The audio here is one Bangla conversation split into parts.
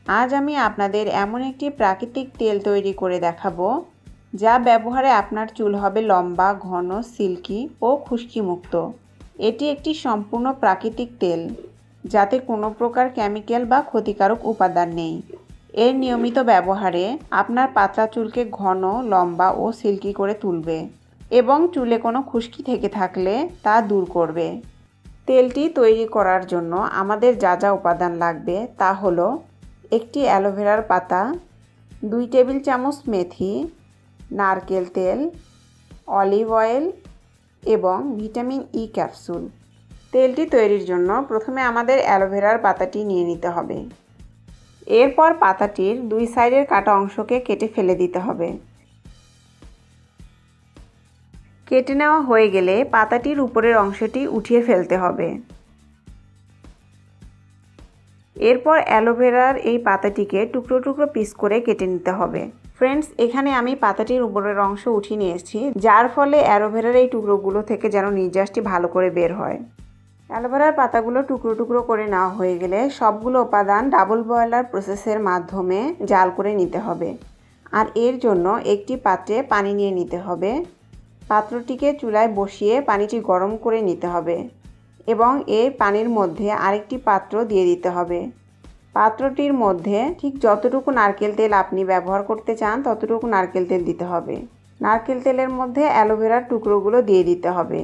আজ আমি আপনাদের এমন একটি প্রাকৃতিক তেল তৈরি করে দেখাবো যা ব্যবহারে আপনার চুল হবে লম্বা, ঘন, সিল্কি ও খুশকিমুক্ত। এটি একটি সম্পূর্ণ প্রাকৃতিক তেল যাতে কোনো প্রকার কেমিক্যাল বা ক্ষতিকারক উপাদান নেই। এর নিয়মিত ব্যবহারে আপনার পাতলা চুলকে ঘন, লম্বা ও সিল্কি করে তুলবে এবং চুলে কোনো খুশকি থেকে থাকলে তা দূর করবে। তেলটি তৈরি করার জন্য আমাদের যা যা উপাদান লাগবে তা হলো একটি অ্যালোভেরার পাতা, 2 টেবিল চামচ মেথি, নারকেল তেল, অলিভ অয়েল এবং ভিটামিন ই ক্যাপসুল। তেলটি তৈরির জন্য প্রথমে আমাদের অ্যালোভেরার পাতাটি নিয়ে নিতে হবে। এরপর পাতাটির 2 সাইডের কাটা অংশকে কেটে ফেলে দিতে হবে। কেটে নেওয়া হয়ে গেলে পাতাটির উপরের অংশটি উঠিয়ে ফেলতে হবে। এরপর অ্যালোভেরার এই পাতাটিকে টুকরো টুকরো পিস করে কেটে নিতে হবে। ফ্রেন্ডস, এখানে আমি পাতাটির উপরের অংশ উঠিয়ে নিয়েছি, যার ফলে অ্যালোভেরার এই টুকরোগুলো থেকে যেন নির্যাসটি ভালো করে বের হয়। অ্যালোভেরার পাতাগুলো টুকরো টুকরো করে নেওয়া হয়ে গেলে সবগুলো উপাদান ডাবল বয়লার প্রসেসের মাধ্যমে জাল করে নিতে হবে। আর এর জন্য একটি পাত্রে পানি নিয়ে নিতে হবে। পাত্রটিকে চুলায় বসিয়ে পানিটি গরম করে নিতে হবে এবং এই পানির মধ্যে আরেকটি পাত্র দিয়ে দিতে হবে। পাত্রটির মধ্যে ঠিক যতটুকু নারকেল তেল আপনি ব্যবহার করতে চান ততটুকু নারকেল তেল দিতে হবে। নারকেল তেলের মধ্যে অ্যালোভেরার টুকরোগুলো দিয়ে দিতে হবে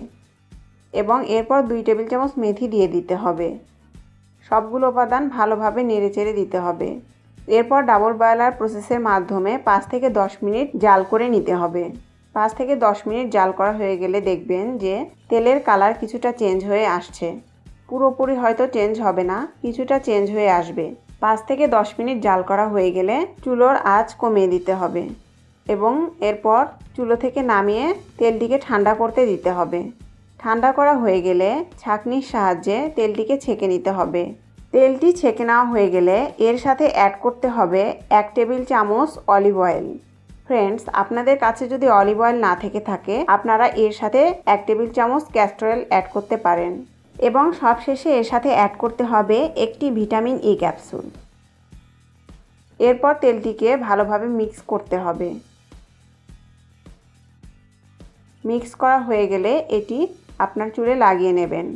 এবং এরপর 2 টেবিল চামচ মেথি দিয়ে দিতে হবে। সবগুলো উপাদান ভালোভাবে নেড়েচেড়ে দিতে হবে। এরপর ডাবল বয়লার প্রসেসের মাধ্যমে 5 থেকে 10 মিনিট জাল করে নিতে হবে। 5 থেকে 10 মিনিট জাল করা হয়ে গেলে দেখবেন যে তেলের কালার কিছুটা চেঞ্জ হয়ে আসছে। পুরোপুরি হয়তো চেঞ্জ হবে না, কিছুটা চেঞ্জ হয়ে আসবে। 5 থেকে 10 মিনিট জাল করা হয়ে গেলে চুলোর আঁচ কমিয়ে দিতে হবে এবং এরপর চুলো থেকে নামিয়ে তেলটিকে ঠান্ডা করতে দিতে হবে। ঠান্ডা করা হয়ে গেলে ছাঁকনির সাহায্যে তেলটিকে ছেঁকে নিতে হবে। তেলটি ছেঁকে নেওয়া হয়ে গেলে এর সাথে অ্যাড করতে হবে 1 টেবিল চামচ অলিভ অয়েল। ফ্রেন্ডস, আপনাদের কাছে যদি অলিভ অয়েল না থেকে থাকে আপনারা এর সাথে 1 টেবিল চামচ ক্যাস্টর অয়েল অ্যাড করতে পারেন এবং সবশেষে এর সাথে অ্যাড করতে হবে একটি ভিটামিন ই ক্যাপসুল। এরপর তেলটিকে ভালোভাবে মিক্স করতে হবে। মিক্স করা হয়ে গেলে এটি আপনার চুলে লাগিয়ে নেবেন।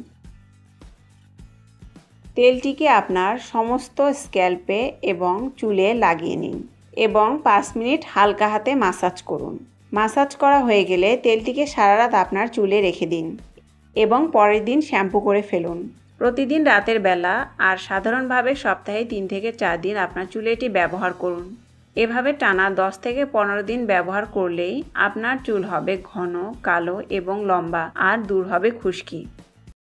তেলটিকে আপনার সমস্ত স্ক্যাল্পে এবং চুলে লাগিয়ে নিন এবং 5 মিনিট হালকা হাতে মাসাজ করুন। মাসাজ করা হয়ে গেলে তেলটিকে সারা রাত আপনার চুলে রেখে দিন এবং পরের দিন শ্যাম্পু করে ফেলুন। প্রতিদিন রাতের বেলা আর সাধারণভাবে সপ্তাহে 3 থেকে 4 দিন আপনার চুলে এটি ব্যবহার করুন। এভাবে টানা 10 থেকে 15 দিন ব্যবহার করলেই আপনার চুল হবে ঘন, কালো এবং লম্বা আর দূর হবে খুশকি।